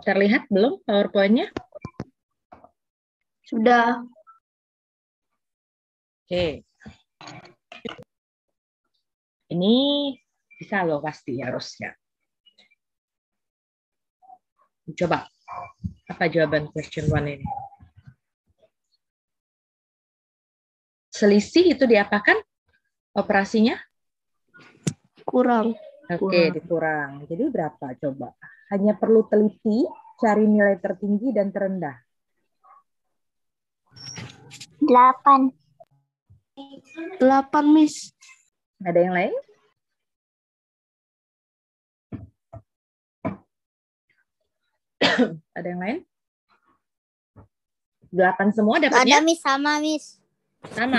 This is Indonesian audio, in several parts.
Terlihat belum PowerPoint-nya? Sudah. Oke. Ini bisa loh pasti harusnya. Coba. Apa jawaban question one ini? Selisih itu diapakan? Operasinya? Kurang. Oke, dikurang. Jadi berapa coba? Hanya perlu teliti, cari nilai tertinggi dan terendah. 8. 8, Miss. Ada yang lain? Ada yang lain? 8 semua dapatnya? Ada, Miss. Sama, Miss. Sama?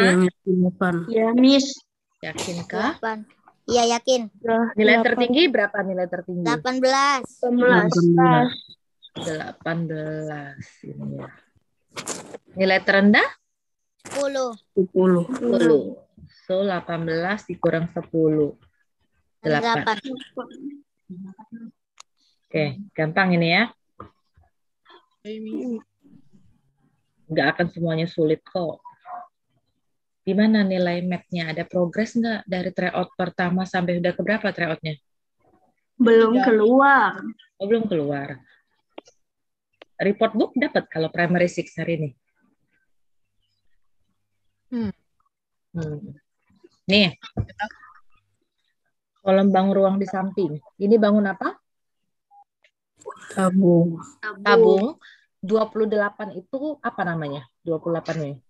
Ya, Miss. Yakinkah? 8. Iya, yakin. Nilai tertinggi berapa nilai tertinggi? 18. 18. 18 ini ya. Nilai terendah? 10. 10. So 18 dikurang 10. 8. Oke, gampang ini ya. Nggak akan semuanya sulit kok. Gimana nilai map-nya? Ada progres nggak dari tryout pertama sampai udah ke berapa tryout-nya? Belum keluar. Oh, belum keluar. Report book dapat kalau primary six hari ini. Nih, kolom bangun ruang di samping. Ini bangun apa? Tabung. 28 itu apa namanya? 28 ini.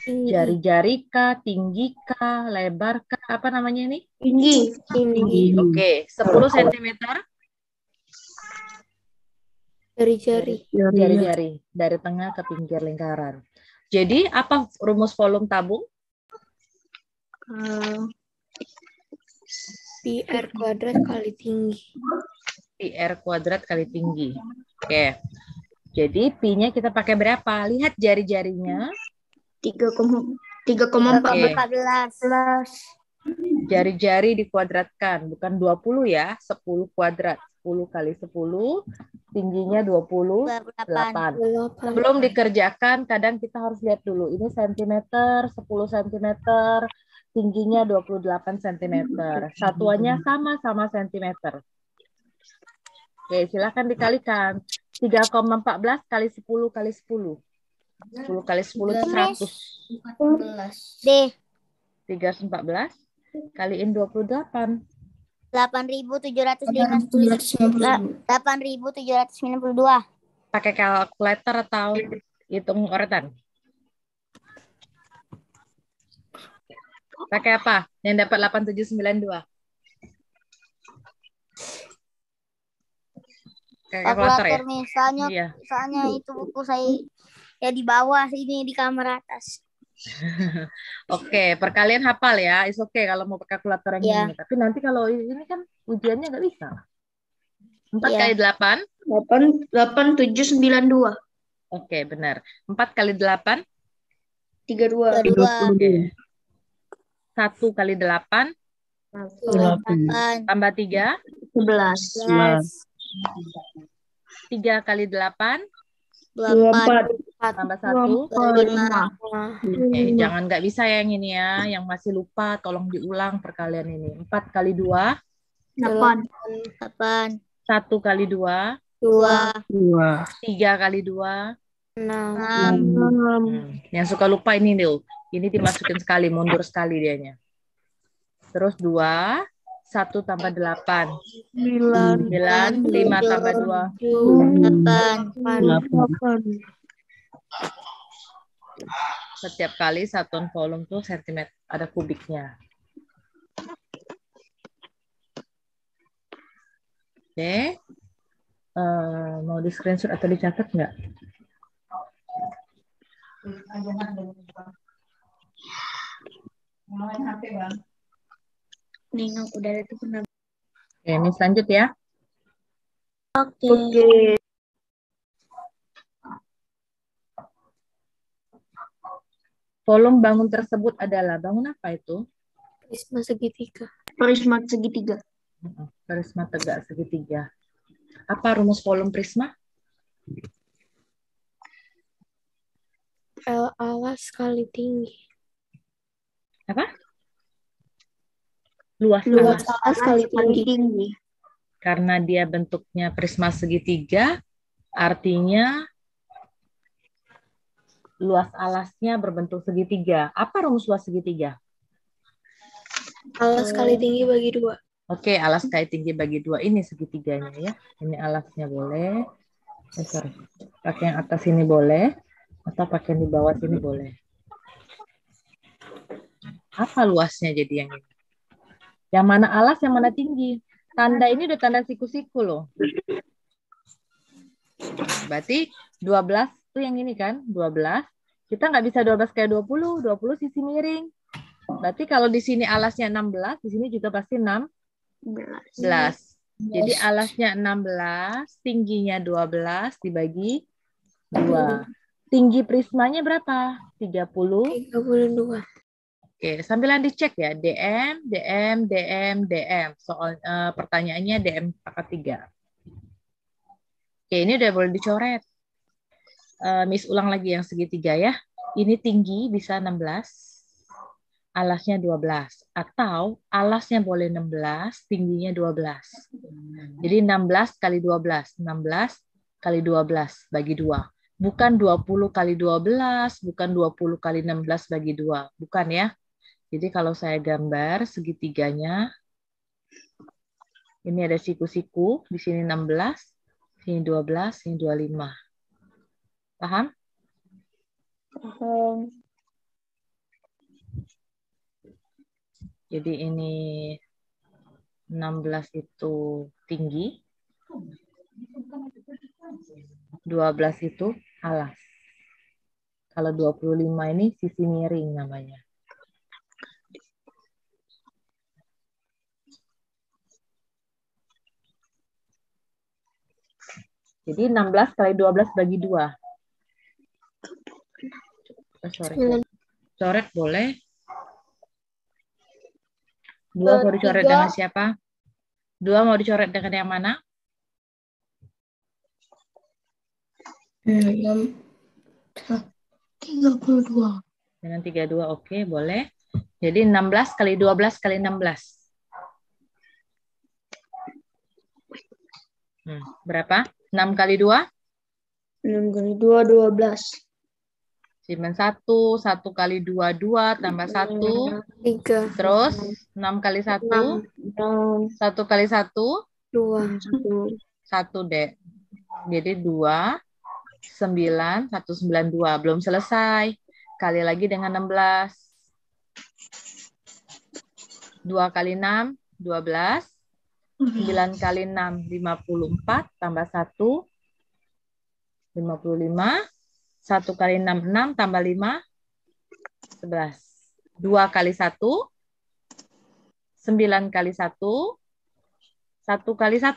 Jari-jari kah, tinggi kah, lebar kah, apa namanya ini? Tinggi. Oke, 10 cm. Jari-jari dari tengah ke pinggir lingkaran. Jadi apa rumus volume tabung? PR kuadrat kali tinggi. PR kuadrat kali tinggi. Oke. Jadi Pi-nya kita pakai berapa? Lihat jari-jarinya. 3,14. Jari-jari dikuadratkan, bukan 20 ya, 10 kuadrat. 10 kali 10, tingginya 28. Belum dikerjakan, kadang kita harus lihat dulu. Ini sentimeter, 10 cm, tingginya 28 cm. Satuannya sama-sama sentimeter. Oke, silakan dikalikan. 3,14 kali 10 kali 10. 10 kali 10 itu 100. D. 314 kaliin 28. 8.792. Pakai kalkulator atau hitung oretan? Pakai apa? Yang dapat 8792. Kayak kalkulator ya? Misalnya, Iya. soalnya itu buku saya ya di bawah, ini di kamar atas. Oke, perkalian hafal ya. It's okay kalau mau pakai kalkulator yang ini. Tapi nanti kalau ini kan ujiannya nggak bisa. 4 kali 8? 8792. Oke, benar. 4 kali 8? 32. 32. 1 kali 8? 8. Tambah 3? 11. 3 kali 8? 24. Tambah 1? 5. Jangan nggak bisa yang ini ya. Yang masih lupa, tolong diulang perkalian ini. 4 kali 2? 8. 8. 1 kali 2? 2. 3 kali 2? 6. Yang suka lupa ini dulu. Ini dimasukin sekali, mundur sekali dianya. Terus 2, 1 tambah 8. 9, 5 tambah 2. 8. Setiap kali satuan volume tuh sentimeter, ada kubiknya. Oke. Mau di screenshot atau dicatat nggak? Nih, udah ada tuh benar. Oke, ini lanjut ya. Oke. Volume bangun tersebut adalah bangun apa itu? Prisma segitiga. Prisma segitiga. Prisma tegak segitiga. Apa rumus volume prisma? L alas kali tinggi. Apa? Luas Luas alas. alas kali tinggi. tinggi. Karena dia bentuknya prisma segitiga, artinya luas alasnya berbentuk segitiga. Apa rumus luas segitiga? Alas kali tinggi bagi 2. Oke, alas kali tinggi bagi 2. Ini segitiganya ya. Ini alasnya boleh. Sorry. Pakai yang atas ini boleh. Atau pakai yang di bawah sini boleh. Apa luasnya jadi yang ini? Yang mana alas, yang mana tinggi? Tanda ini udah tanda siku-siku loh. Berarti 12 itu yang ini kan? 12. Kita nggak bisa 12 kayak 20. 20 sisi miring. Berarti kalau di sini alasnya 16, di sini juga pasti 16. Jadi alasnya 16, tingginya 12 dibagi 2. Tinggi prismanya berapa? 30. 32. Oke, sambilan dicek ya. DM, DM, DM, DM. Soal pertanyaannya DM pangkat 3. Oke, ini udah boleh dicoret. Miss ulang lagi yang segitiga ya. Ini tinggi bisa 16, alasnya 12. Atau alasnya boleh 16, tingginya 12. Jadi 16 kali 12. 16 kali 12 bagi 2. Bukan 20 kali 12, bukan 20 kali 16 bagi 2. Bukan ya. Jadi kalau saya gambar segitiganya, ini ada siku-siku, di sini 16, sini 12, sini 25. Paham? Paham. Jadi ini 16 itu tinggi, 12 itu alas. Kalau 25 ini sisi miring namanya. Jadi 16 kali 12 bagi 2. Sorry. Coret boleh. 2 mau dicoret dengan siapa? 2 mau dicoret dengan yang mana? 32. Dengan 32, oke, boleh. Jadi 16 kali 12 kali 16. Berapa? 6 kali 2? 6 kali 2, 12. Simpan 1, 1 kali 2, 2, tambah 1. 3. Terus 6 kali 1, 1 kali 1, 2. 1 dek. Jadi 2, 9, 192. Belum selesai. Kali lagi dengan 16. 2 kali 6, 12. 9 kali 6, 54. Tambah 1, 55. 1 kali 6, 6. Tambah 5, 11. 2 kali 1, 9 kali 1, 1 kali 1.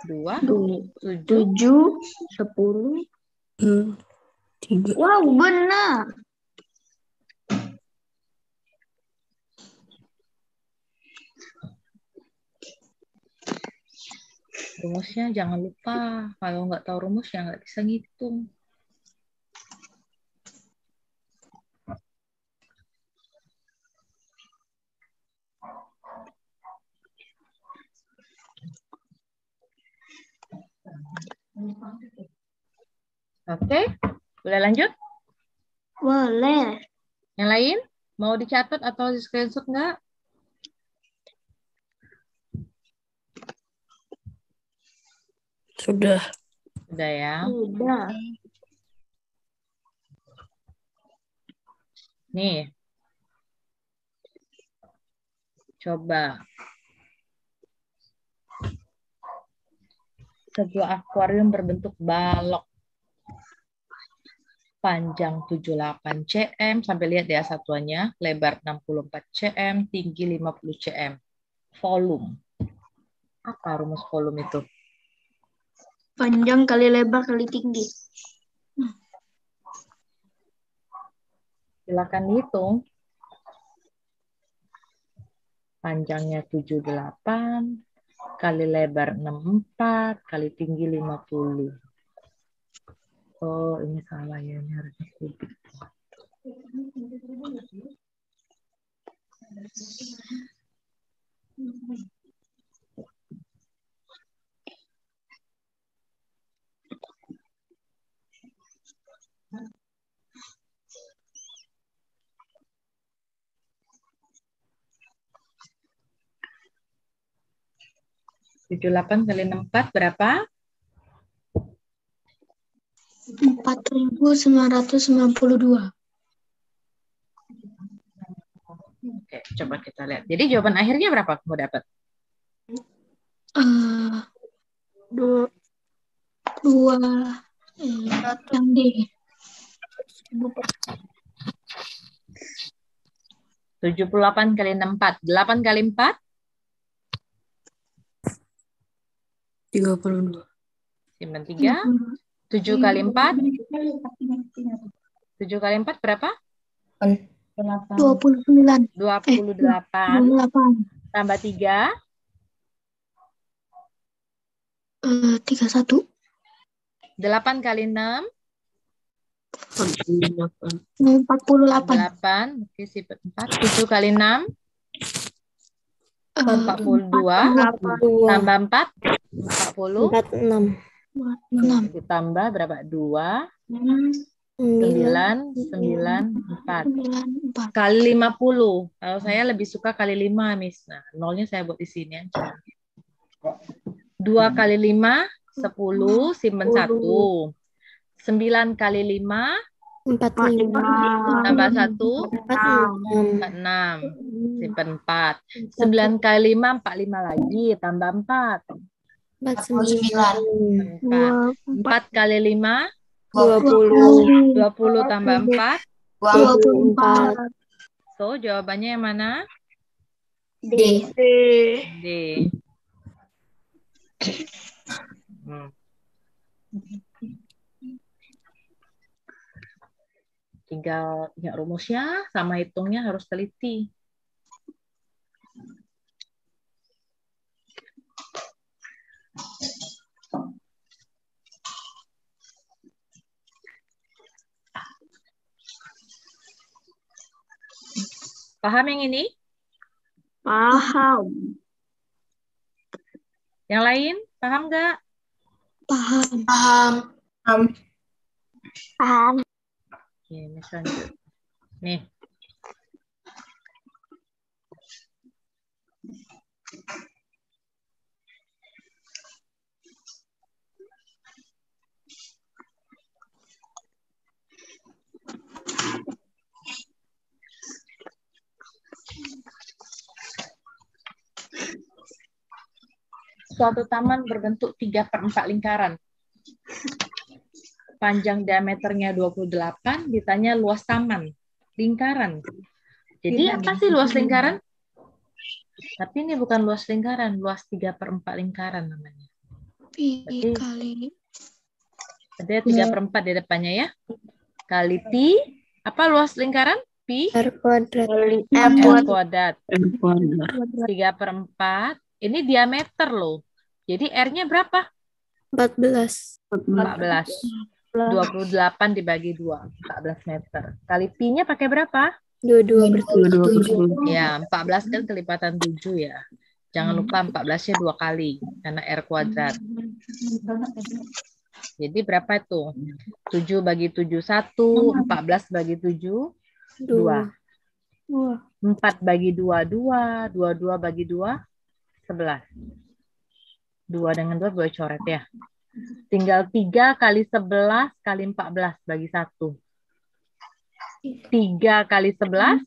2, 7, 10. 3. Wow, benar. Rumusnya jangan lupa. Kalau nggak tahu rumus ya nggak bisa ngitung. Oke, boleh lanjut? Boleh. Yang lain? Mau dicatat atau di screenshot nggak? Sudah. Sudah ya. Sudah. Nih. Coba. Sebuah akuarium berbentuk balok. Panjang 78 cm, sampai lihat ya satuannya, lebar 64 cm, tinggi 50 cm. Volume. Apa rumus volume itu? Panjang kali lebar kali tinggi. Silakan dihitung. Panjangnya 78, kali lebar 64, kali tinggi 50. Oh, ini salah ya, ini harusnya kubik. Tujuh 78 kali 64 berapa? 4.992. Oke, coba kita lihat. Jadi jawaban akhirnya berapa kamu dapat? Dua, yang D. 78 kali 64. 8 kali 4? 32. Simpan 3. 7 kali 4? 7 kali 4 berapa? 29. 28. 28. Tambah 3? 31. 8 kali 6? 48. 8. Oke, simpan 4. 7 kali 6? 42. 42. Tambah 4? 40. 46. 6. Ditambah berapa? 2. 9. 4. 4. Kali 50. Kalau saya lebih suka kali 5, Miss. Nah, nolnya saya buat di sini aja. 2 kali 5, 10, simpen 1. 9 kali 5, 45. tambah 1, 46. 46. Simpen 4. 9 kali 5, 45 lagi, tambah 4. 49. 4 kali 5, 20. 20 tambah 4. 24. So, jawabannya yang mana? D. D. Tinggal ingat rumusnya sama hitungnya harus teliti. Paham yang ini? Paham. Yang lain? Paham nggak? Paham. Oke, Miss lanjut. Nih. Suatu taman berbentuk 3/4 lingkaran. Panjang diameternya 28, ditanya luas taman. Lingkaran. Jadi apa sih luas lingkaran? Tapi ini bukan luas lingkaran, luas 3/4 lingkaran namanya. Pi Berarti kali. ada 3/4 di depannya ya. Kali pi, apa luas lingkaran? Pi R kuadrat. R kuadrat. 3/4. Ini diameter loh. Jadi R-nya berapa? 14. 14. 28 dibagi 2. 14 meter. Kali pi-nya pakai berapa? 22/7. Ya, 14 kan kelipatan 7 ya. Jangan lupa 14-nya 2 kali. Karena R kuadrat. Jadi berapa itu? 7 bagi 7, 1. 14 bagi 7, 2. 4 bagi 2, 2. 22 bagi 2, 11. 2 dengan 2 boleh coret ya. Tinggal 3 kali 11 kali 14 bagi 1. 3 kali 11?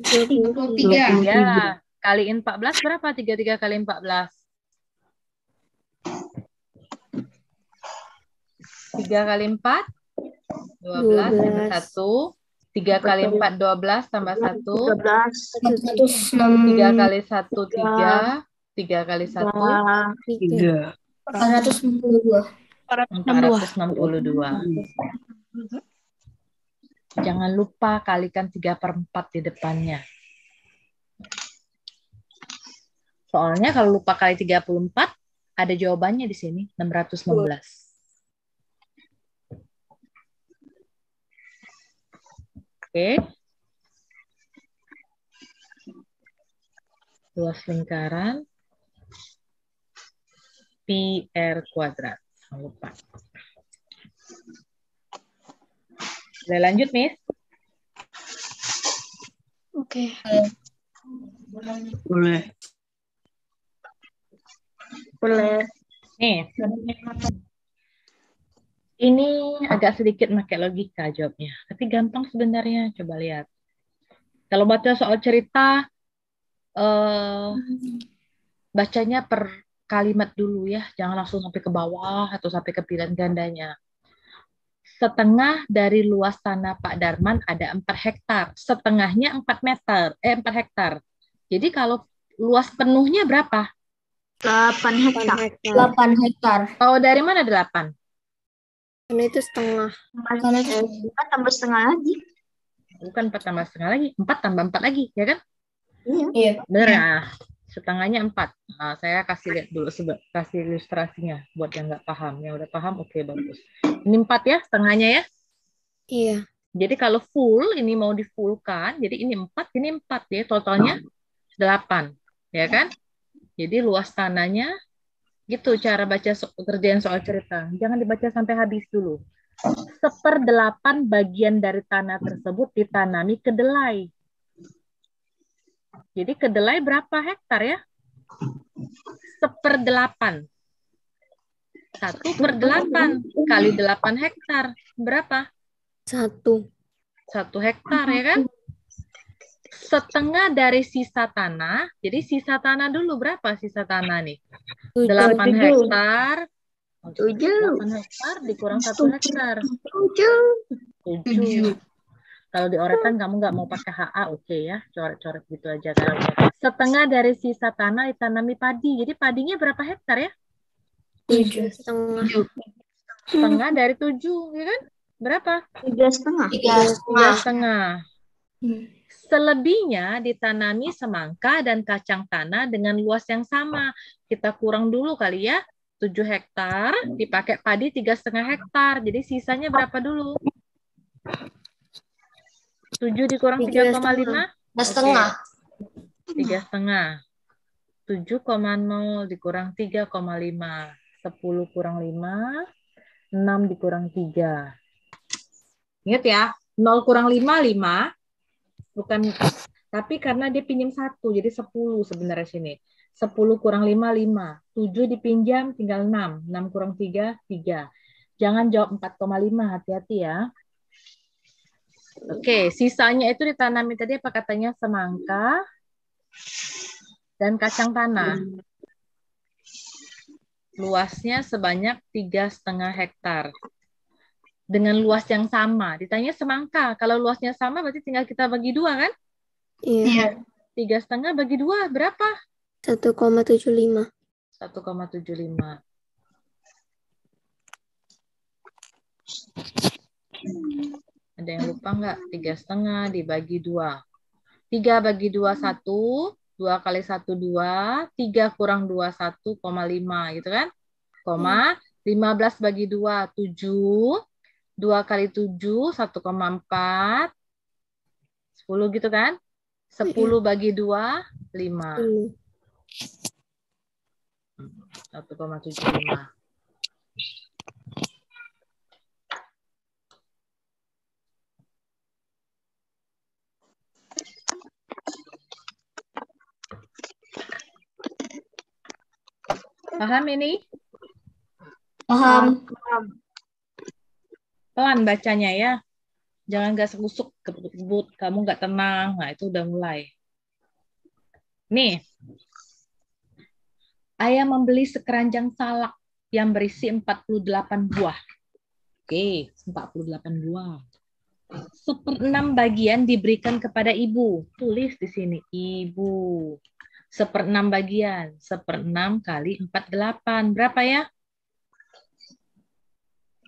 3. Kaliin 14 berapa? 33 kali 14. 3 kali 4? 12 tambah 1. 3 kali 4, 12 tambah 1. 3 kali 1, 3. 3 kali 1, 3. 462. Jangan lupa kalikan 3/4 di depannya. Soalnya kalau lupa kali 34, ada jawabannya di sini, 616. Oke. Luas lingkaran pi R kuadrat. Jangan lupa. Boleh lanjut, Miss? Oke. Boleh. Boleh. Nih. Ini agak sedikit pakai logika jawabnya. Tapi gampang sebenarnya. Coba lihat. Kalau baca soal cerita, bacanya per kalimat dulu ya. Jangan langsung sampai ke bawah atau sampai ke pilihan gandanya. Setengah dari luas tanah Pak Darman ada 4 hektar. Setengahnya 4 hektar. Jadi kalau luas penuhnya berapa? 8 hektar. 8 hektar. Tahu dari mana 8? Karena itu setengah. 4 tambah setengah lagi. Bukan 4 tambah setengah lagi. 4 tambah 4 lagi, ya kan? Iya. Benar ya? Setengahnya 4. Nah, saya kasih lihat dulu, kasih ilustrasinya buat yang nggak paham. Yang udah paham, oke, bagus. Ini 4 ya, setengahnya ya. Iya. Jadi kalau full, ini mau di-fullkan, jadi ini 4, ini 4 ya, totalnya 8. Ya kan? Jadi luas tanahnya, gitu cara baca kerjaan soal cerita. Jangan dibaca sampai habis dulu. 1/8 bagian dari tanah tersebut ditanami kedelai. Jadi kedelai berapa hektar ya? 1/8. 1/8 kali 8 hektar. Berapa? 1. 1 hektar ya kan? Setengah dari sisa tanah. Jadi sisa tanah dulu berapa sisa tanah nih? 8 hektar. 7. 8 hektar dikurang 1 hektar. 7. Kalau di oretan kamu nggak mau pakai HA, oke ya. Coret-coret gitu aja kan. Setengah dari sisa tanah ditanami padi. Jadi padinya berapa hektar ya? 7,5. Setengah dari 7, ya kan? Berapa? 3,5. 3,5. Selebihnya ditanami semangka dan kacang tanah dengan luas yang sama. Kita kurang dulu kali ya. 7 hektar, dipakai padi 3,5 hektar. Jadi sisanya berapa dulu? 7 dikurang 3,5? 3,5. 3,5. 7,0 dikurang 3,5. 10 kurang 5. 6 dikurang 3. Ingat ya, 0 kurang 5, 5. Bukan, tapi karena dia pinjam 1, jadi 10 sebenarnya sini. 10 kurang 5, 5. 7 dipinjam, tinggal 6. 6 kurang 3, 3. Jangan jawab 4,5, hati-hati ya. Oke, sisanya itu ditanami tadi apa katanya? Semangka dan kacang tanah. Luasnya sebanyak 3,5 hektar. Dengan luas yang sama. Ditanya semangka. Kalau luasnya sama berarti tinggal kita bagi 2 kan? Iya. 3,5 bagi 2 berapa? 1,75. 1,75. Ada yang lupa nggak? 3,5 dibagi 2. 3 bagi 2, 1. 2 kali 1, 2. 3 kurang 2, 1,5 gitu kan? Koma. 15 bagi 2, 7. 2 kali 7, 1,4. 10 gitu kan? 10 bagi 2, 5. 1,75. Paham ini? Paham. Pelan bacanya ya. Jangan gasuk-gusuk, kebut-kebut, kamu nggak tenang. Nah, itu udah mulai. Nih. Ayah membeli sekeranjang salak yang berisi 48 buah. Oke, 48 buah. 1/6 bagian diberikan kepada ibu. Tulis di sini, ibu. 1/6 bagian. 1/6 kali 48. Berapa ya?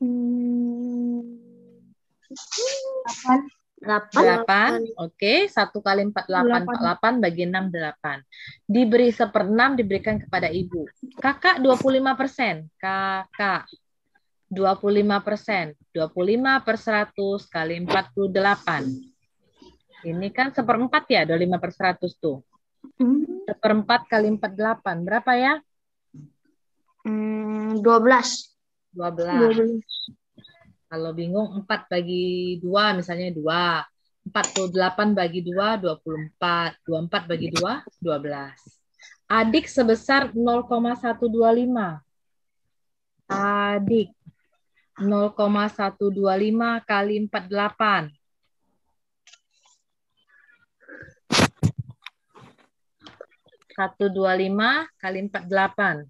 8. 8. 8. Oke, 1 kali 4, 8. 48 bagi 6, 8. Diberi 1/6 diberikan kepada ibu. Kakak 25%. Kakak 25%. 25/100 kali 48. Ini kan 1/4 ya, 25/100 tuh. 1/4 kali 48. Berapa ya? 12. 12. Kalau bingung 4 bagi 2 misalnya 2. 48 bagi 2, 24. 24 bagi 2, 12. Adik sebesar 0,125. Adik 0,125 kali 48. 125 kali 48.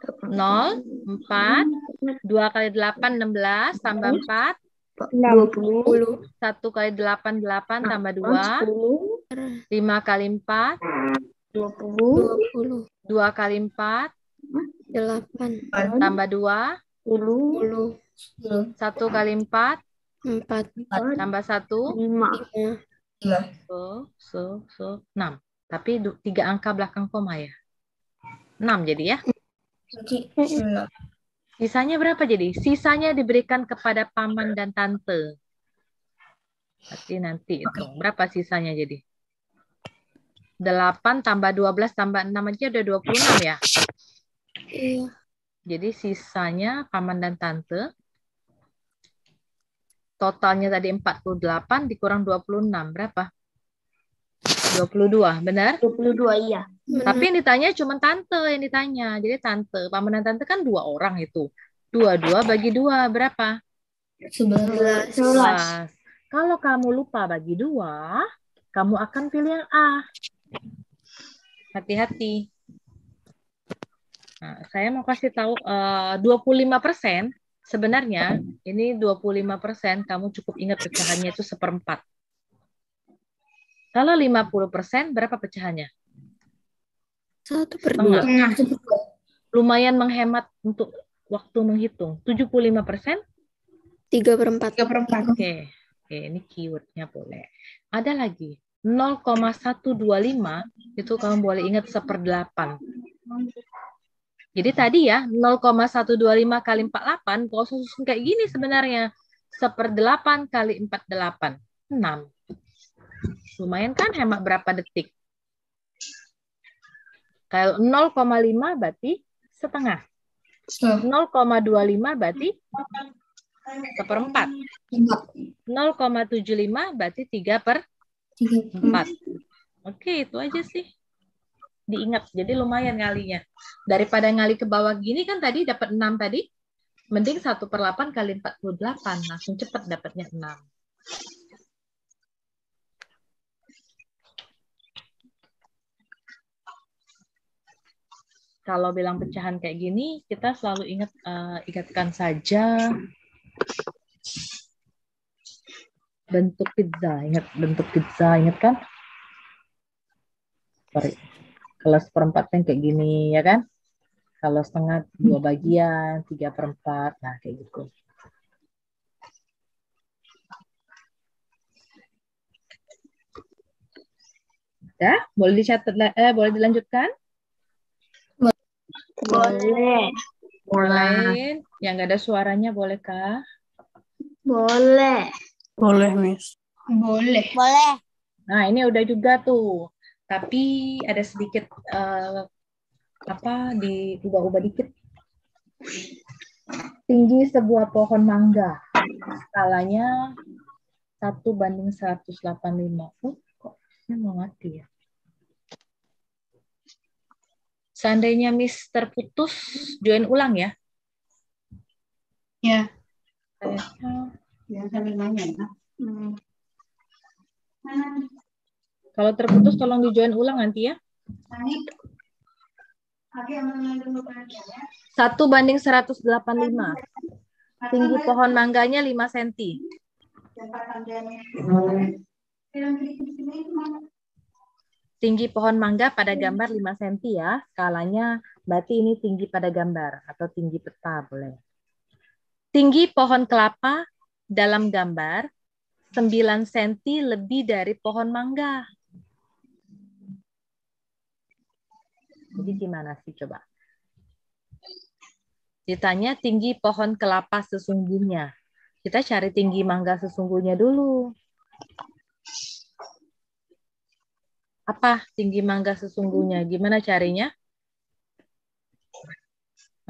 0, 4, 2 kali 8, 16, tambah 4, 20. 1 kali 8, 8, tambah 2, 5 kali 4, 20. 2 kali 4, 8. tambah 2, 10. 1 kali 4, 4. tambah 1, 5. 6. Tapi 3 angka belakang koma ya. 6 jadi ya. Sisanya berapa jadi? Sisanya diberikan kepada paman dan tante. Nanti hitung. Berapa sisanya jadi? 8 tambah 12 tambah 6 aja udah 26 ya. Iya. Jadi sisanya paman dan tante. Totalnya tadi 48 dikurang 26. Berapa? 22, benar? 22, iya. Tapi yang ditanya cuma tante yang ditanya. Jadi tante, paman dan tante kan 2 orang itu. 22 bagi 2 berapa? 11. 11. Kalau kamu lupa bagi 2, kamu akan pilih yang A. Hati-hati. Nah, saya mau kasih tahu 25%. Sebenarnya ini 25% kamu cukup ingat pecahannya itu 1/4. Kalau 50% berapa pecahannya? 1/2. Lumayan menghemat untuk waktu menghitung. 75%? 3/4. Oke, ini keywordnya boleh. Ada lagi. 0,125 itu kamu boleh ingat 1/8. Jadi tadi ya 0,125 kali 48 kalau susun kayak gini sebenarnya 1/8 kali 48 6. Lumayan kan hemat berapa detik? Kalau 0,5 berarti setengah. 0,25 berarti 1/4. 0,75 berarti 3/4. Oke, itu aja sih. Diingat, jadi lumayan ngalinya. Daripada ngali ke bawah gini kan tadi dapat 6 tadi. Mending 1/8 kali 48. Langsung cepat dapatnya 6. Kalau bilang pecahan kayak gini, kita selalu ingatkan saja bentuk pizza. Ingat bentuk pizza, ingat kan? Sorry. Kalau 1/4 kan kayak gini, ya kan? Kalau setengah 2 bagian, 3/4, nah kayak gitu. Udah? Boleh dicatat, boleh dilanjutkan? Boleh. Boleh. Yang nggak ada suaranya bolehkah? Boleh. Boleh, Miss. Boleh. Boleh. Nah, ini udah juga tuh. Tapi ada sedikit diubah-ubah dikit. Tinggi sebuah pohon mangga. Skalanya 1/185. Kok saya mau mati ya? Seandainya Miss terputus, join ulang ya. Ya. Kayaknya sambil nanya ya. kalau terputus tolong di-join ulang nanti ya. 1/185. Tinggi pohon mangganya 5 cm. Tinggi pohon mangga pada gambar 5 cm ya. Skalanya berarti ini tinggi pada gambar atau tinggi peta boleh. Tinggi pohon kelapa dalam gambar 9 cm lebih dari pohon mangga? Jadi gimana sih coba? Ditanya tinggi pohon kelapa sesungguhnya. Kita cari tinggi mangga sesungguhnya dulu. Apa tinggi mangga sesungguhnya? Gimana carinya?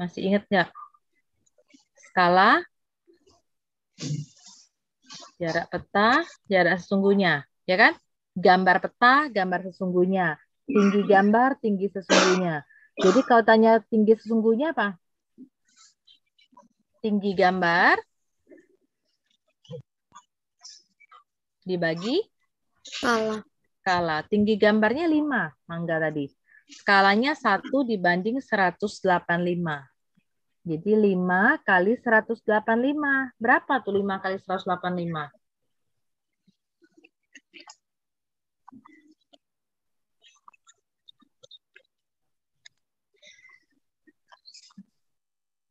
Masih ingat nggak? Skala, jarak peta, jarak sesungguhnya. Ya kan? Gambar peta, gambar sesungguhnya. Tinggi gambar, tinggi sesungguhnya. Jadi kalau tanya tinggi sesungguhnya apa? Tinggi gambar dibagi skala. Tinggi gambarnya 5, mangga tadi. Skalanya 1 dibanding 185. Jadi 5 kali 185. Berapa tuh 5 kali 185?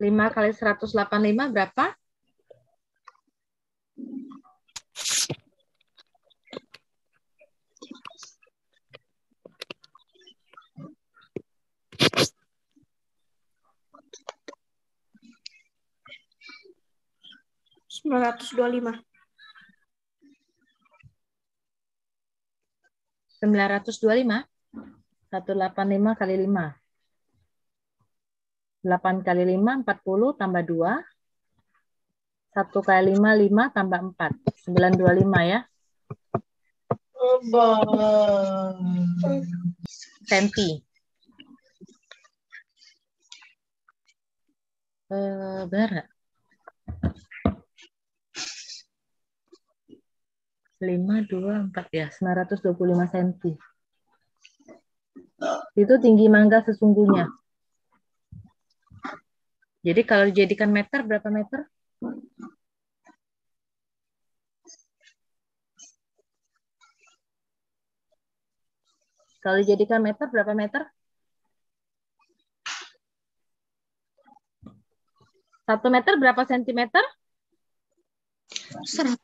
Lima kali 185 berapa? $925. 925. 185 kali 5. 8 kali 5, 40 tambah 2. 1 kali 5, 5 tambah 4. 925 ya. Senti. Benar nggak? 5, 2, 4 ya. 925 cm. Itu tinggi mangga sesungguhnya. Jadi kalau dijadikan meter, berapa meter? Kalau dijadikan meter, berapa meter? 1 meter berapa sentimeter? 100.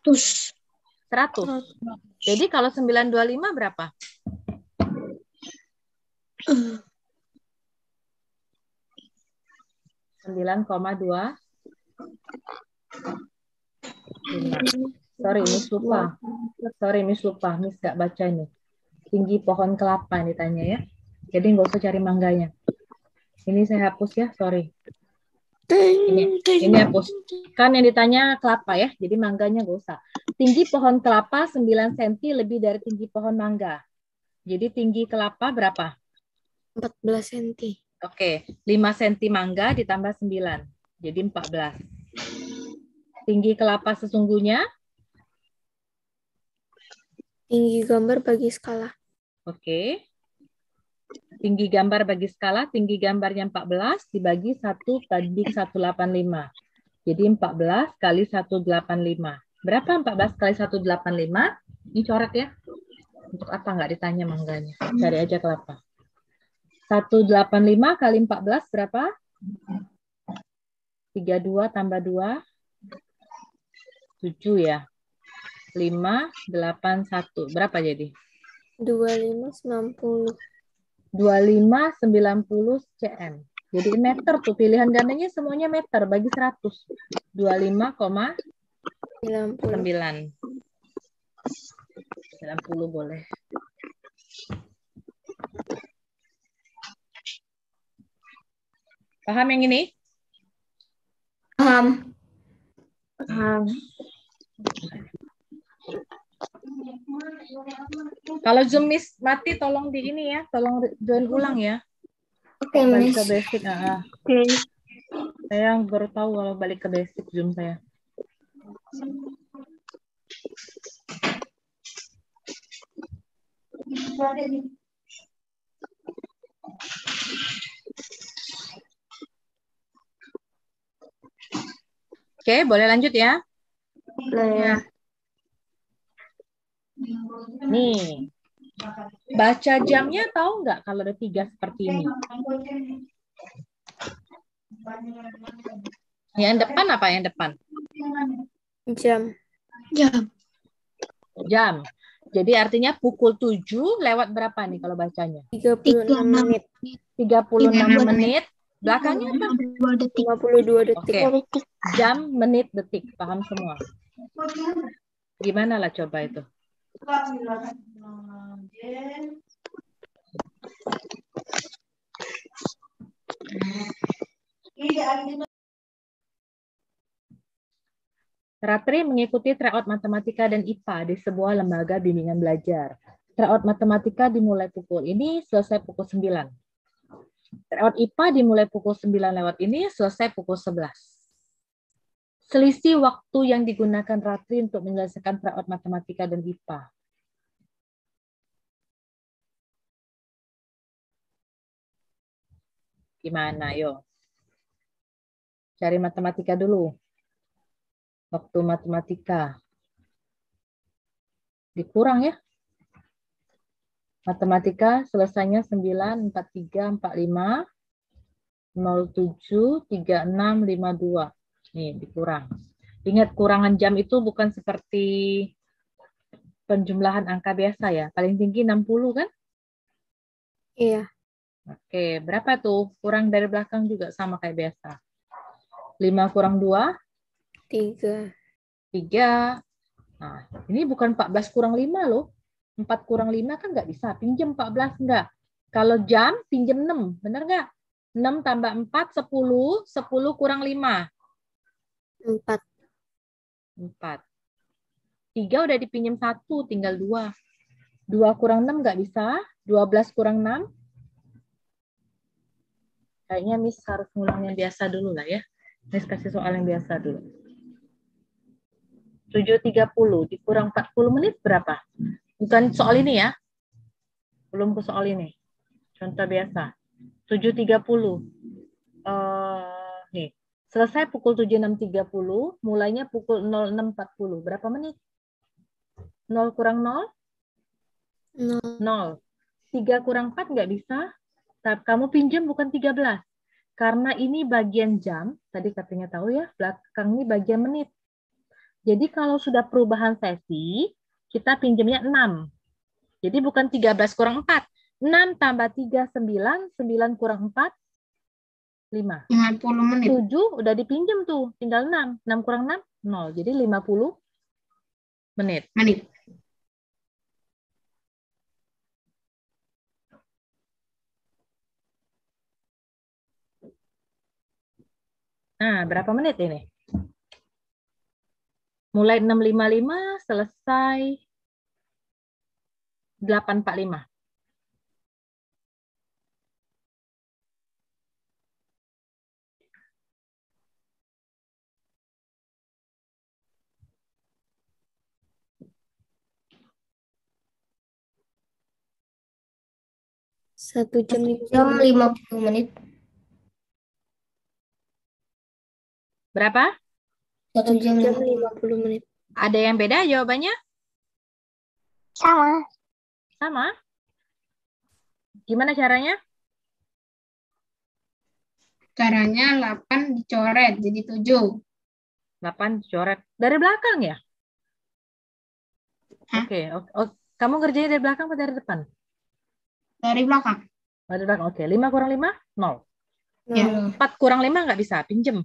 100. Jadi kalau 925 berapa? 9,2. Sorry, Miss lupa. Miss nggak baca ini. Tinggi pohon kelapa yang ditanya ya. Jadi nggak usah cari mangganya. Ini saya hapus ya, sorry. Ini hapus. Kan yang ditanya kelapa ya, jadi mangganya nggak usah. Tinggi pohon kelapa 9 cm lebih dari tinggi pohon mangga. Jadi tinggi kelapa berapa? 14 cm. Oke, 5 cm mangga ditambah 9. Jadi 14. Tinggi kelapa sesungguhnya? Tinggi gambar bagi skala. Oke. Tinggi gambar bagi skala, tinggi gambarnya 14 dibagi 1 banding 185. Jadi 14 kali 185. Berapa 14 kali 185? Ini coret ya. Untuk apa nggak ditanya mangganya? Cari aja kelapa. 185 kali 14 berapa? 32 tambah 2. 7 ya. 5, 8, 1. Berapa jadi? 2590. 2590 cm. Jadi meter tuh pilihan gandanya semuanya meter bagi 100. 25,9. 90 boleh. Paham yang ini? Paham. Kalau Zoom Miss mati tolong di ini ya, tolong join ulang ya. Oke, Balik Miss. ke basic. Oke. Saya baru tahu kalau balik ke basic Zoom saya. Oke, boleh lanjut ya. Boleh. Nih, baca jamnya tahu nggak kalau ada 3 seperti ini? Yang depan apa yang depan? Jam. Jam. Jam. Jadi artinya pukul 7 lewat berapa nih kalau bacanya? 36 menit. 36 menit. Belakangnya apa? 2 detik. 52 detik. Oke. Jam, menit, detik. Paham semua? Gimana lah coba itu? Ratri mengikuti tryout matematika dan IPA di sebuah lembaga bimbingan belajar. Tryout matematika dimulai pukul ini, selesai pukul 9. Tryout IPA dimulai pukul 9 lewat ini, selesai pukul 11. Selisih waktu yang digunakan Ratri untuk menyelesaikan tryout matematika dan IPA. Gimana, yo? Cari matematika dulu. Waktu matematika. Dikurang ya. Matematika selesainya 9, 43, 45, 07, 36, 52. Nih, dikurang. Ingat, kurangan jam itu bukan seperti penjumlahan angka biasa ya. Paling tinggi 60 kan? Iya. Oke, berapa tuh? Kurang dari belakang juga sama kayak biasa. 5 kurang 2, 3. 3. Nah, ini bukan 14 kurang 5 loh. 4 kurang 5 kan nggak bisa. Pinjam 14 enggak. Kalau jam, pinjam 6. Benar nggak? 6 tambah 4, 10. 10 kurang 5. 4. 4. 3 udah dipinjam 1, tinggal 2. 2 kurang 6 nggak bisa. 12 kurang 6. Kayaknya Miss harus ngulang yang biasa dulu lah ya. Miss kasih soal yang biasa dulu. 7.30 dikurang 40 menit berapa? Bukan soal ini ya. Belum ke soal ini. Contoh biasa. 7.30. Nih. Selesai pukul 76.30, mulainya pukul 06.40. Berapa menit? 0 kurang 0? 0. 3 kurang 4 nggak bisa. Kamu pinjam bukan 13. Karena ini bagian jam, tadi katanya tahu ya, belakang ini bagian menit. Jadi kalau sudah perubahan sesi, kita pinjamnya 6. Jadi bukan 13 kurang 4. 6 tambah 3, 9. 9 kurang 4, 5. 50 menit. 7 udah dipinjam tuh, tinggal 6. 6 kurang 6, 0. Jadi 50 menit. Nah, berapa menit ini? Mulai 6.55, selesai 8.45. Satu jam 50 menit. Berapa? 1 jam 50 menit. Ada yang beda jawabannya? Sama. Sama? Gimana caranya? Caranya 8 dicoret jadi 7. 8 coret. Dari belakang ya? Hah? Oke. Kamu ngerjain dari belakang atau dari depan? Dari belakang. Dari belakang. Oke. 5 kurang 5? 0. Ya. 4 kurang 5 nggak bisa. Pinjem.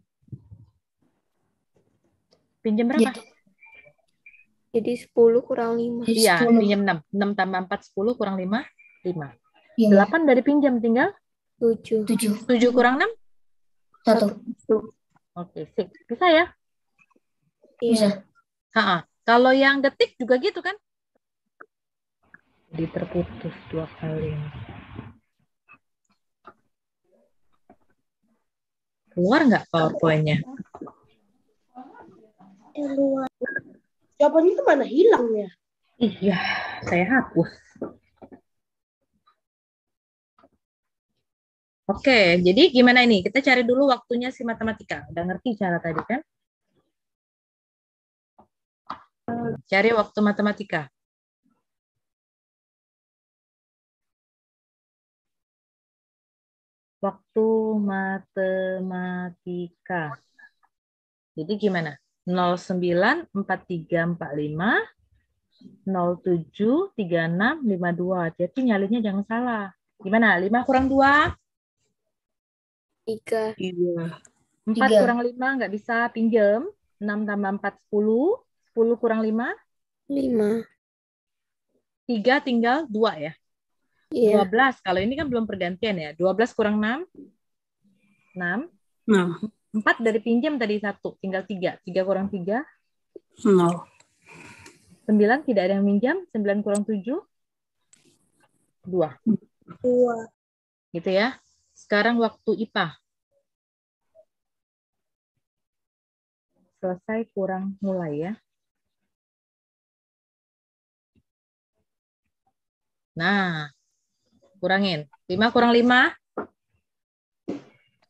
Pinjem berapa? Jadi 10 kurang 5. Iya, 10. pinjem 6. 6 tambah 4, 10 kurang 5, 5. Iya. 8 dari pinjam tinggal 7. 7 kurang 6? 1. Oke, sip. Bisa ya? Iya. Ha-ha. Kalau yang detik juga gitu kan? Jadi terputus 2 kali. Keluar nggak PowerPoint-nya? Jawabannya kemana? Hilang ya? Iya, saya hapus. Oke, jadi gimana ini? Kita cari dulu waktunya si matematika. Udah ngerti cara tadi kan? Cari waktu matematika. Waktu matematika. Jadi gimana? 09 43 45 07 36 52. Jadi nyalinya jangan salah. Gimana? 5 kurang 2? 3. 4 kurang 5 nggak bisa pinjam. 6 tambah 4 10. 10 kurang 5? 5. 3 tinggal 2 ya. Iya. 12. Kalau ini kan belum pergantian ya. 12 kurang 6? 6. 4 dari pinjam tadi 1. Tinggal 3. 3 kurang 3? 0. 9 tidak ada yang minjam. 9 kurang 7? 2. 2. Gitu ya. Sekarang waktu IPA. Selesai kurang mulai ya. Nah, kurangin. 5 kurang 5?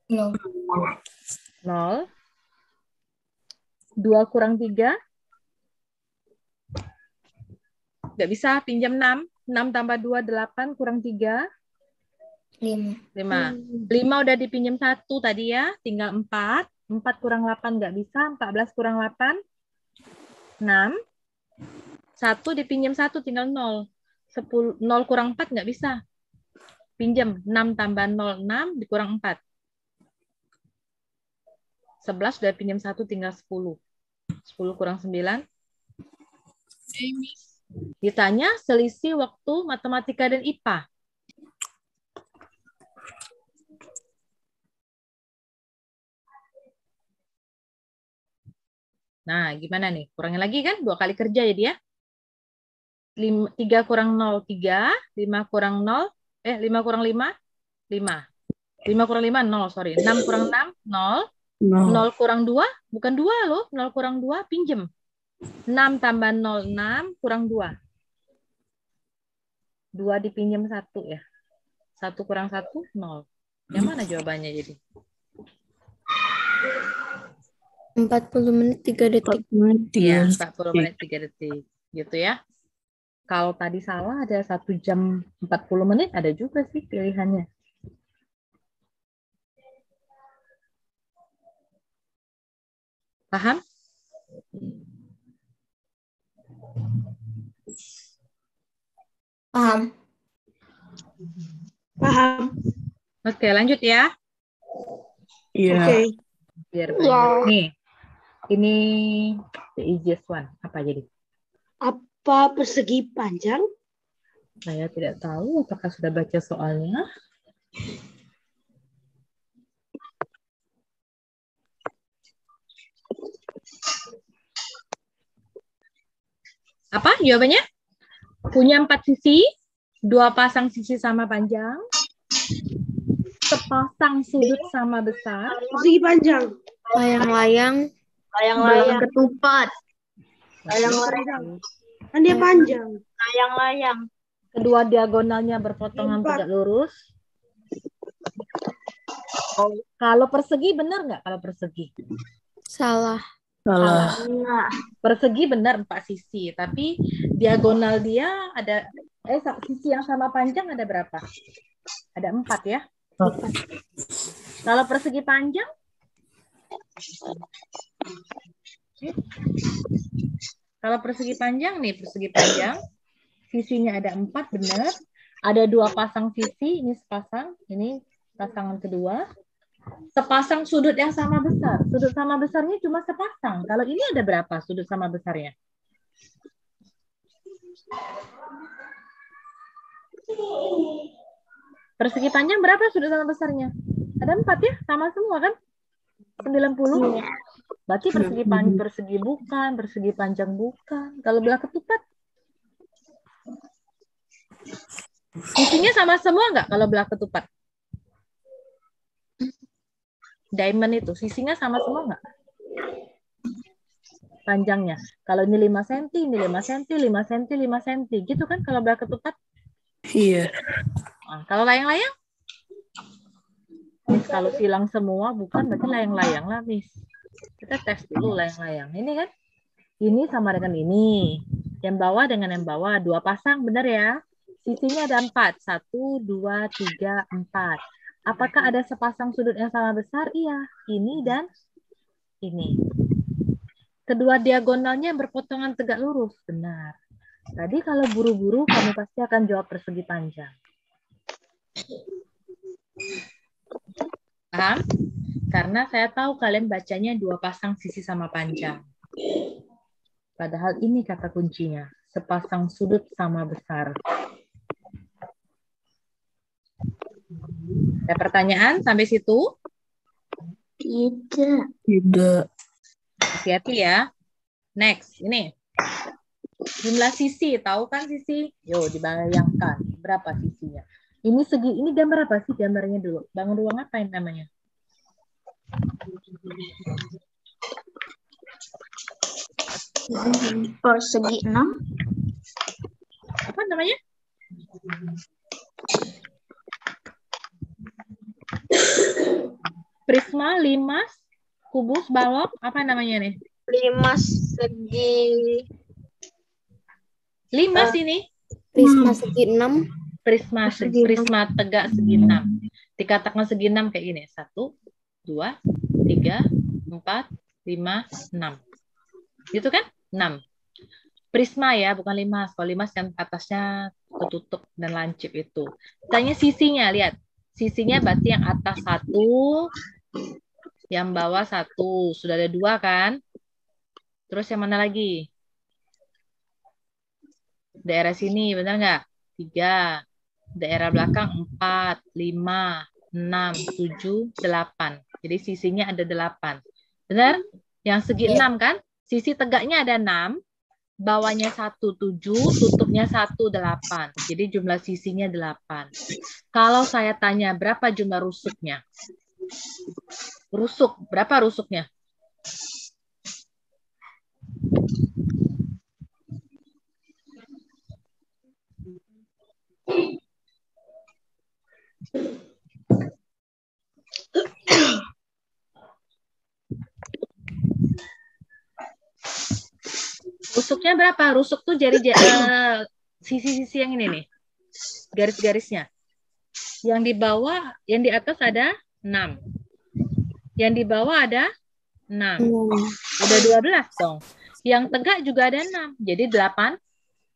0. 0. 2 kurang 3? Nggak bisa, pinjam 6. 6 tambah 2, 8 kurang 3? 5. 5. 5 udah dipinjam 1 tadi ya, tinggal 4. 4 kurang 8 nggak bisa, 14 kurang 8? 6. 1 dipinjam 1 tinggal 0. 10, 0 kurang 4 nggak bisa. Pinjam 6 tambah 0, 6 dikurang 4. 11 sudah pinjam 1 tinggal 10. 10 kurang 9. Ditanya selisih waktu matematika dan IPA. Nah, gimana nih? Kurangin lagi kan? 2 kali kerja ya dia. 3 kurang 0, 3. 5 kurang 0. 5 kurang 5, 5. 5 kurang 5, 0, sorry. 6 kurang 6, 0. 0 kurang 2, bukan 2 loh. 0 kurang 2, pinjem. 6 tambah 0, 6 kurang 2. 2 dipinjam 1 ya. 1 kurang 1, 0. Yang mana jawabannya jadi? 40 menit 3 detik. Iya, 40 menit 3 detik. Gitu ya. Kalau tadi salah ada 1 jam 40 menit, ada juga sih pilihannya. Paham? Paham. Paham. Oke, lanjut ya. Iya. Oke. Biar banyak. Nih, ini the easiest one. Apa jadi? Apa persegi panjang? Saya tidak tahu apakah sudah baca soalnya. Apa jawabannya? Punya 4 sisi, 2 pasang sisi sama panjang, sepasang sudut sama besar. Persegi panjang. Layang-layang. Layang-layang. Ketupat. Layang-layang. Kan dia panjang. Layang-layang. Kedua diagonalnya berpotongan 4. tegak lurus. Kalau persegi benar nggak kalau persegi? Salah. Salah. Persegi benar 4 sisi, tapi diagonal dia ada sisi yang sama panjang ada berapa? Ada 4 ya. Kalau persegi panjang? Kalau persegi panjang nih, persegi panjang, sisinya ada 4 benar. Ada 2 pasang sisi, ini sepasang, ini pasangan kedua. Sepasang sudut yang sama besar. Sudut sama besarnya cuma sepasang. Kalau ini ada berapa sudut sama besarnya? Persegi panjang berapa sudut sama besarnya? Ada 4 ya? Sama semua kan? 90. Berarti persegi panjang, persegi bukan, persegi panjang bukan. Kalau belah ketupat? Sisinya sama semua nggak kalau belah ketupat? Diamond itu, sisinya sama semua nggak? Panjangnya. Kalau ini 5 cm, ini 5 cm, 5 cm, 5 cm. Gitu kan kalau belah ketupat? Iya. Nah, kalau layang-layang? Miss, kalau silang semua bukan, berarti layang-layang lah, Miss. Kita tes dulu layang-layang. Ini kan? Ini sama dengan ini. Yang bawah dengan yang bawah. 2 pasang, benar ya? Sisinya ada 4. 1, 2, 3, 4. Apakah ada sepasang sudut yang sama besar? Iya. Ini dan ini. Kedua diagonalnya berpotongan tegak lurus. Benar. Tadi kalau buru-buru, kamu pasti akan jawab persegi panjang. Paham? Karena saya tahu kalian bacanya dua pasang sisi sama panjang. Padahal ini kata kuncinya. Sepasang sudut sama besar. Ada pertanyaan sampai situ? Tidak. Tidak. Hati-hati ya. Next, ini. Jumlah sisi, tahu kan sisi? Yo, dibayangkan. Berapa sisinya? Ini segi, ini gambar apa sih gambarnya dulu? Bangun ruang apa yang namanya? Persegi 6. Apa namanya? Prisma, limas, kubus, balok, apa namanya nih? Limas segi. Limas ini. Prisma segi 6. Prisma tegak segi 6. Dikatakan segi 6 kayak gini. 1, 2, 3, 4, 5, 6. Gitu kan? 6. Prisma ya, bukan limas. Kalau limas kan atasnya tertutup dan lancip itu. Tanya sisinya, lihat. Sisinya berarti yang atas 1, yang bawah 1. Sudah ada 2 kan? Terus yang mana lagi? Daerah sini, benar nggak? 3. Daerah belakang 4, 5, 6, 7, 8. Jadi sisinya ada 8. Benar? Yang segi 6 kan? Sisi tegaknya ada 6, bawahnya 1, 7, tutupnya 1, 8. Jadi jumlah sisinya 8. Kalau saya tanya berapa jumlah rusuknya? Rusuk, berapa rusuknya? Rusuknya berapa? Rusuk tuh sisi-sisi yang ini nih. Garis-garisnya. Yang di bawah, yang di atas ada 6. Yang di bawah ada 6. Udah 12 dong. Yang tegak juga ada 6. Jadi 8.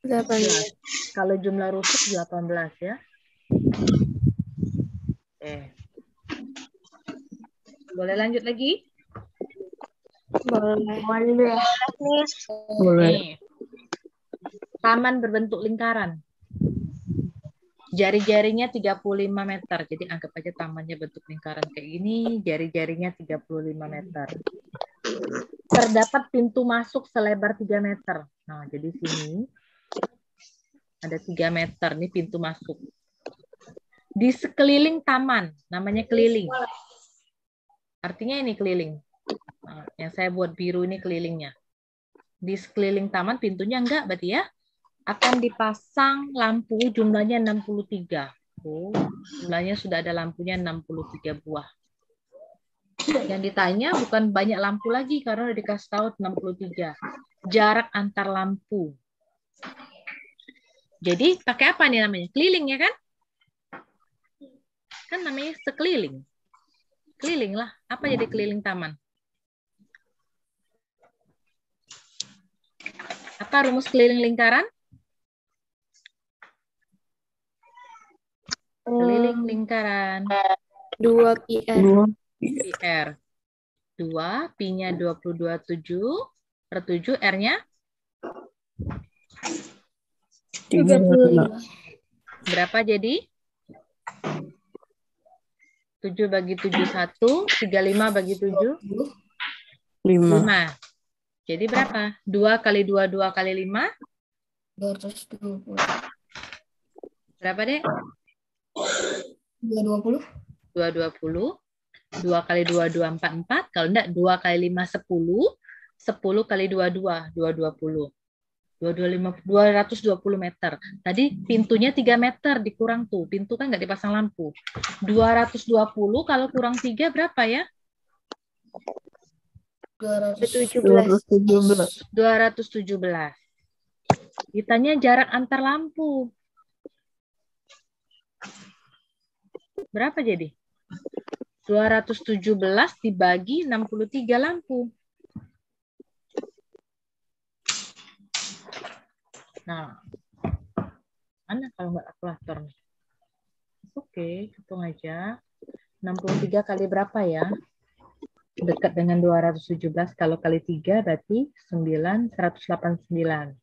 8. Kalau jumlah rusuk 18 ya. Boleh lanjut lagi? Boleh. Boleh. Nih. Taman berbentuk lingkaran. Jari-jarinya 35 meter. Jadi anggap aja tamannya bentuk lingkaran kayak gini. Jari-jarinya 35 meter. Terdapat pintu masuk selebar 3 meter. Nah, jadi sini ada 3 meter. Ini pintu masuk. Di sekeliling taman. Namanya keliling. Artinya ini keliling. Nah, yang saya buat biru ini kelilingnya. Di sekeliling taman pintunya enggak berarti ya. Akan dipasang lampu jumlahnya 63. Oh, jumlahnya sudah ada lampunya 63 buah. Yang ditanya bukan banyak lampu lagi karena udah dikasih tahu 63. Jarak antar lampu. Jadi pakai apa nih namanya? Keliling ya kan? Kan namanya sekeliling. Keliling lah. Apa jadi keliling taman? Apa rumus keliling lingkaran? Keliling lingkaran. 2 PR. 2. PR. 2, Pi-nya 22,7 per 7, R-nya 35. berapa jadi? 7 bagi 7, 1. 35 bagi 7, 5. 5. Jadi berapa? 2 kali 2, 2 kali 5? 220. Berapa, Dek? 220. 220. 2 kali 2, 2, 4, 4. Kalau enggak, 2 kali 5, 10. 10 kali 2, 2. 220. 220 meter. Tadi pintunya 3 meter dikurang tuh. Pintu kan nggak dipasang lampu. 220 kalau kurang 3 berapa ya? 217. 217. Ditanya jarak antar lampu. Berapa jadi? 217 dibagi 63 lampu. Nah, mana kalau nggak kalkulator nih? Oke, hitung aja. 63 kali berapa ya? Dekat dengan 217. Kalau kali 3 berarti 9, 189.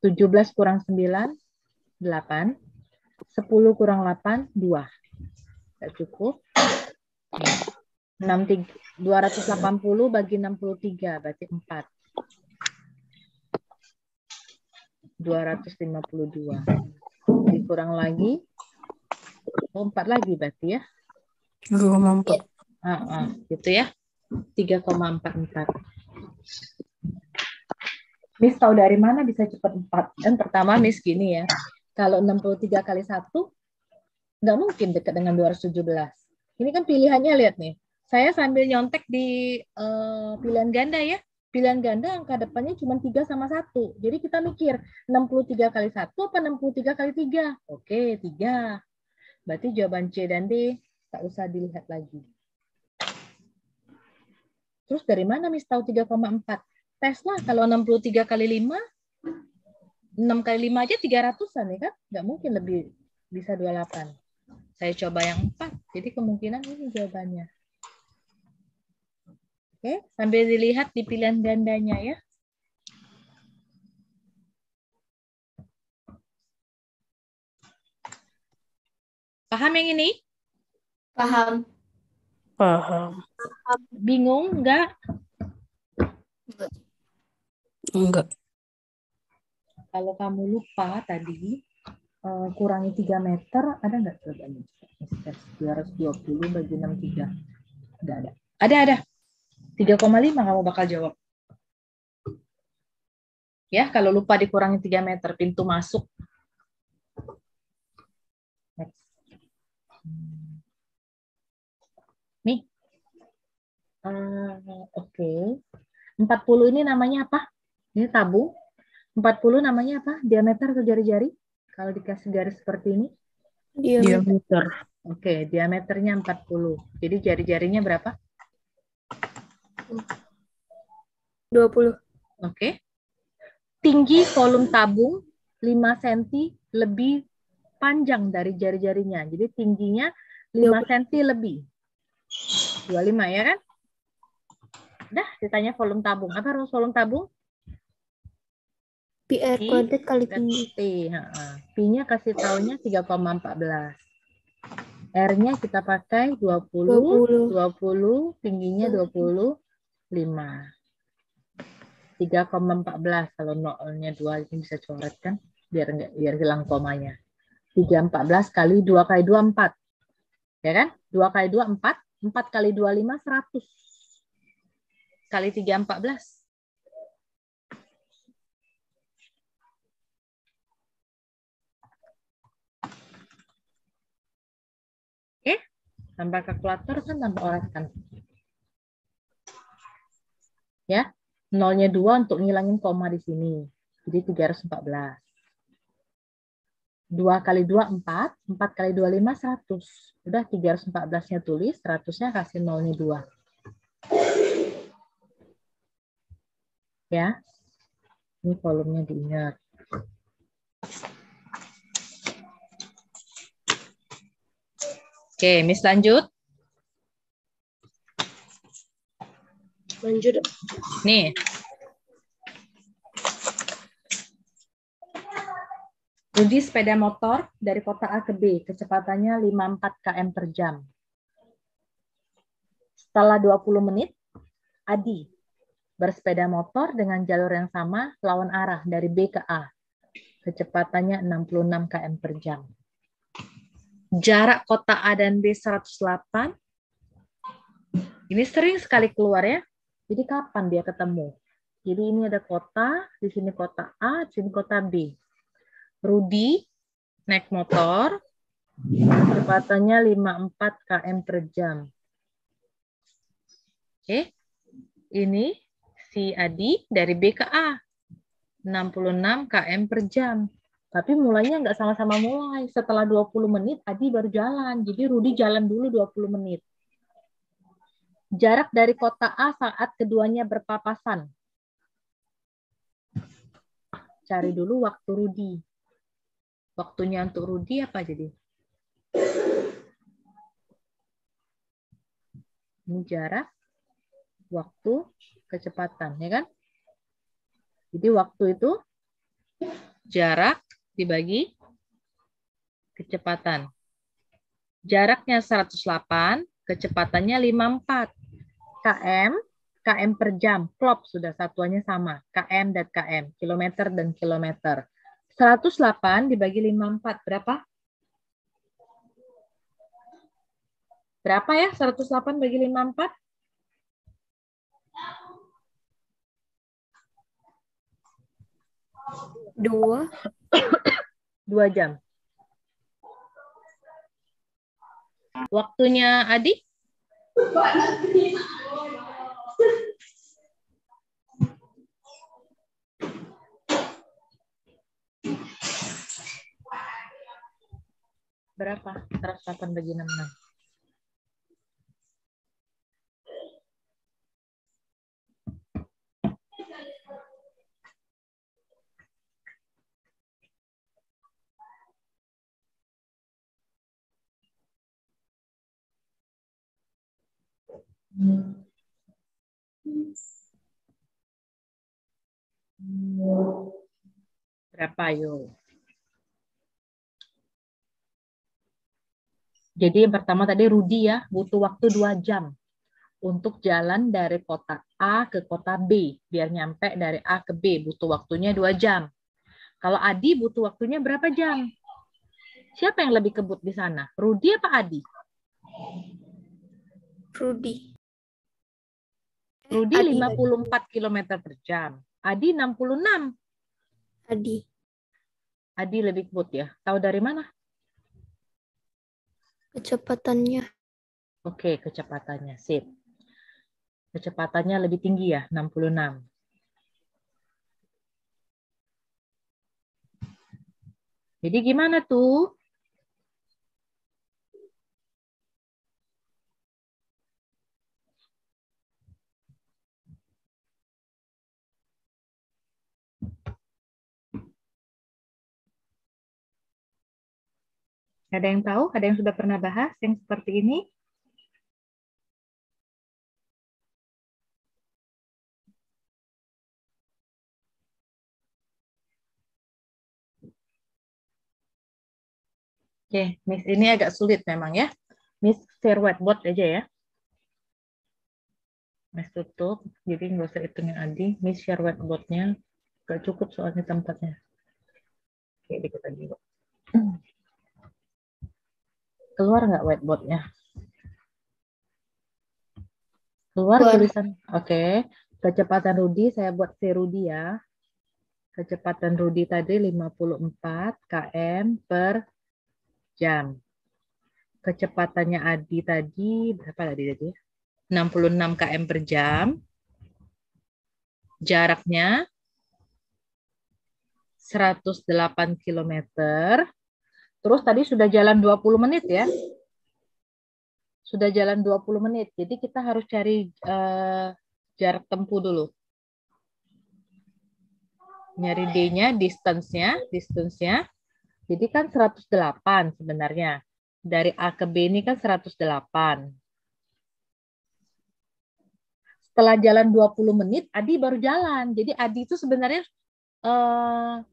17 kurang 9, 8. 10 kurang 8, 2. Nggak cukup. 280 bagi 63, berarti 4. 252. Dikurang lagi. 4 lagi berarti ya. 2,4. Gitu ya. 3,44. Miss tahu dari mana bisa cepat 4? Dan pertama Miss gini ya. Kalau 63 kali 1, nggak mungkin dekat dengan 217. Ini kan pilihannya, lihat nih. Saya sambil nyontek di pilihan ganda ya. Pilihan ganda angka depannya cuma 3 sama 1. Jadi kita mikir 63 kali 1 apa 63 kali 3? Oke, 3. Berarti jawaban C dan D tak usah dilihat lagi. Terus dari mana Miss tahu 3,4? Tes lah, kalau 63 kali 5, 6 kali 5 aja 300-an ya kan? Nggak mungkin lebih bisa 28. Saya coba yang 4, jadi kemungkinan ini jawabannya. Oke, sambil dilihat di pilihan gandanya ya. Paham yang ini? Paham. Paham. Bingung nggak? Enggak. Kalau kamu lupa tadi, kurangi 3 meter, ada nggak coba? 220 bagi 63. Nggak ada. Ada. 3,5 kamu bakal jawab. Ya, kalau lupa dikurangi 3 meter, pintu masuk. Next. Nih. Oke. 40 ini namanya apa? Ini tabung. 40 namanya apa? Diameter atau jari-jari? Kalau dikasih garis seperti ini. Diameter. Oke, diameternya 40. Jadi jari-jarinya berapa? 20. Oke. Tinggi kolom tabung 5 cm lebih panjang dari jari-jarinya. Jadi tingginya 5 cm lebih. 25 ya kan? Dah, ditanya volume tabung. Apa rumus volume tabung? PR kuadrat kali tinggi. Pi-nya kasih taunya 3,14. R-nya kita pakai 20, tingginya 25. 3,14. Kalau nolnya 2 ini bisa coret kan? Biar hilang komanya. 3,14 kali 2 kali 2, 4. Ya kan? 2 kali 2, 4. 4 kali 2, 5, 100. Kali 3, 14. Oke? Tambah kalkulator kan tambah oret kan? Ya? Nolnya 2 untuk ngilangin koma di sini. Jadi 314. 2 kali 2, 4. 4 kali 2, 5, 100. Udah 314-nya tulis, 100-nya kasih nolnya 2. Ya. Ini volumenya diingat. Oke, Miss lanjut. Lanjut. Nih. Rudi sepeda motor dari kota A ke B, kecepatannya 54 km per jam. Setelah 20 menit, Adi bersepeda motor dengan jalur yang sama lawan arah dari B ke A. Kecepatannya 66 km per jam. Jarak kota A dan B 108. Ini sering sekali keluar ya. Jadi kapan dia ketemu? Jadi ini ada kota, di sini kota A, di sini kota B. Rudi naik motor, kecepatannya 54 km per jam. Oke, ini si Adi dari B ke A, 66 km per jam. Tapi mulainya nggak sama-sama mulai. Setelah 20 menit, Adi baru jalan. Jadi Rudi jalan dulu 20 menit. Jarak dari kota A saat keduanya berpapasan. cari dulu waktu Rudi. Waktunya untuk Rudi apa jadi? Ini jarak, waktu, kecepatan, ya kan? Jadi waktu itu jarak dibagi kecepatan. Jaraknya 108, kecepatannya 54. km per jam. Klop sudah satuannya sama. km dan km, kilometer dan kilometer. 108 dibagi 54 berapa? Berapa ya 108 bagi 54? 2 jam. Waktunya Adi? Berapa? 108 bagi 66. Berapa yuk? Jadi yang pertama tadi Rudi ya, butuh waktu 2 jam untuk jalan dari kota A ke kota B. Biar nyampe dari A ke B, butuh waktunya 2 jam. Kalau Adi butuh waktunya berapa jam? Siapa yang lebih kebut di sana? Rudi apa Adi? Rudi. Rudi Adi. 54 km per jam. Adi 66. Adi. Adi lebih kebut ya. Tahu dari mana? Kecepatannya. Oke, kecepatannya. Sip. Kecepatannya lebih tinggi ya, 66. Jadi gimana tuh? Ada yang tahu? Ada yang sudah pernah bahas yang seperti ini? Oke, Miss ini agak sulit memang ya. Miss share whiteboard aja ya. Miss tutup, jadi nggak usah hitungin Adi. Miss share whiteboardnya. Gak cukup soalnya tempatnya. Oke, dikit lagi. Keluar nggak whiteboardnya? Keluar tulisan. Oke. Kecepatan Rudi, saya buat si Rudi ya. Kecepatan Rudi tadi 54 km per jam. Kecepatannya Adi tadi, berapa tadi? 66 km per jam. Jaraknya 108 km. Terus tadi sudah jalan 20 menit ya. Sudah jalan 20 menit. Jadi kita harus cari jarak tempuh dulu. Nyari D-nya, distance-nya. Jadi kan 108 sebenarnya. Dari A ke B ini kan 108. Setelah jalan 20 menit, Adi baru jalan. Jadi Adi itu sebenarnya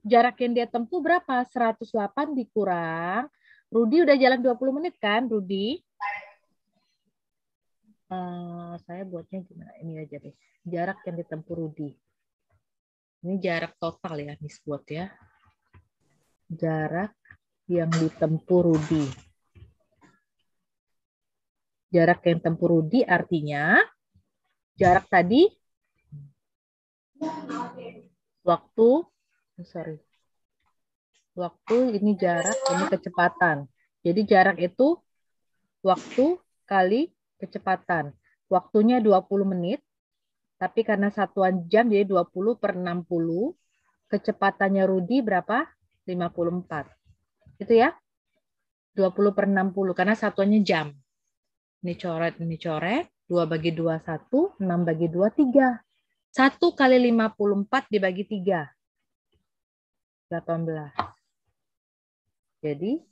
jarak yang dia tempuh berapa? 108 dikurang. Rudi udah jalan 20 menit kan, Rudi? Saya buatnya gimana? Ini aja deh. Jarak yang ditempuh Rudi. Ini jarak total ya, Miss buat ya. Jarak yang ditempuh Rudi. Jarak yang ditempuh Rudi artinya jarak tadi waktu ini jarak, ini kecepatan. Jadi jarak itu waktu kali kecepatan. Waktunya 20 menit, tapi karena satuan jam jadi 20 per 60. Kecepatannya Rudi berapa? 54. Itu ya? 20 per 60, karena satuannya jam. Ini coret. 2 bagi 2, 1. 6 bagi 2, 3. 1 kali 54 dibagi 3. 18. Jadi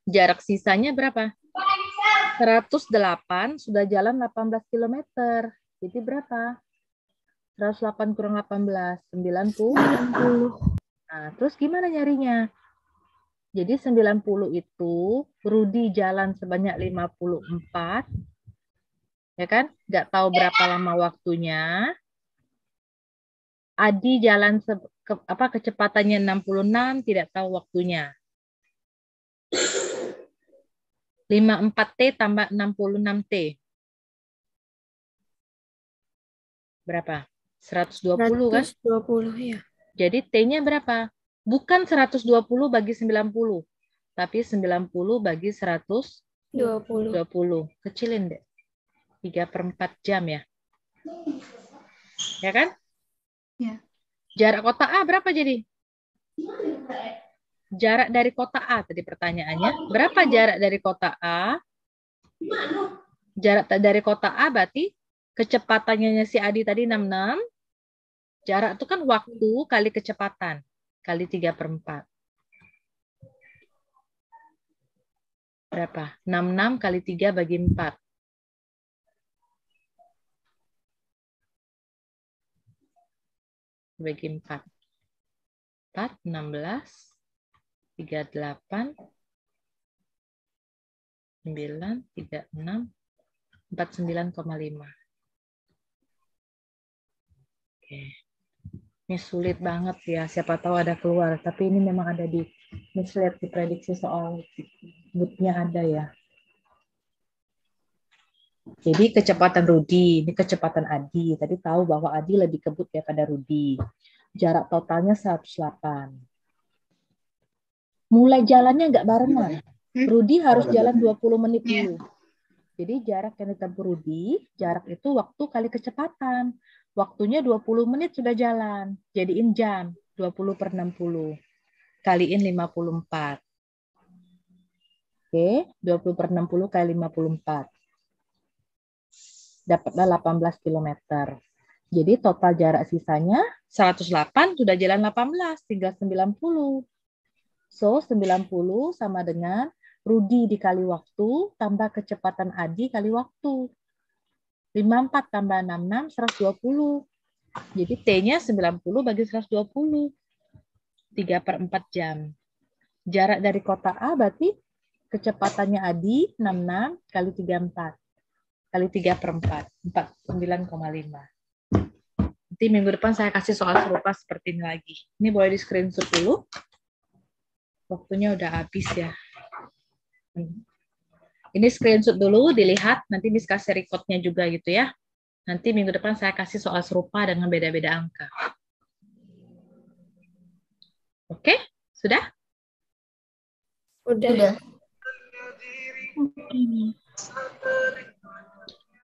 jarak sisanya berapa? 108 sudah jalan 18 km. Jadi berapa? 108 kurang 18, 90. 90. Nah, terus gimana nyarinya? Jadi 90 itu Rudi jalan sebanyak 54. Ya kan? Nggak tahu berapa lama waktunya. Adi jalan kecepatannya 66, tidak tahu waktunya. 54T tambah 66T. Berapa? 120 kan? 120 ya. Jadi T-nya berapa? Bukan 120 bagi 90, tapi 90 bagi 120. 20. Kecilin deh. 3/4 jam ya. Ya kan? Ya. Jarak kota A berapa jadi? Jarak dari kota A tadi pertanyaannya. Berapa jarak dari kota A? Jarak dari kota A berarti kecepatannya si Adi tadi 66. Jarak itu kan waktu kali kecepatan. Kali 3/4. Berapa? 66 kali 3 bagi 4. Bagi 4. 4, 16, 38, 9, 36, 49,5. Oke. Ini sulit banget ya, siapa tahu ada keluar. Tapi ini memang ada di mislead, diprediksi soal bootnya ada ya. Jadi kecepatan Rudi, ini kecepatan Adi. Tadi tahu bahwa Adi lebih kebut daripada Rudi. Jarak totalnya 108. Mulai jalannya nggak barengan. Rudi harus jalan 20 menit dulu. Jadi jarak yang ditempuh Rudi, jarak itu waktu kali kecepatan. Waktunya 20 menit sudah jalan. Jadiin jam, 20/60. Kaliin 54. Oke, 20/60 kali 54. Dapatlah 18 km. Jadi total jarak sisanya 108 sudah jalan 18, tinggal 90. So, 90 sama dengan Rudi dikali waktu tambah kecepatan Adi kali waktu. 54 tambah 66, 120. Jadi T-nya 90 bagi 120. 3/4 jam. Jarak dari kota A berarti kecepatannya Adi 66 kali 34. Kali 3/4, 49,5. Nanti minggu depan saya kasih soal serupa seperti ini lagi. Ini boleh di screenshot dulu. Waktunya udah habis ya. Ini screenshot dulu, dilihat. Nanti bisa kasih recordnya juga gitu ya. Nanti minggu depan saya kasih soal serupa dengan beda-beda angka. Oke? Sudah? Udah. Oke.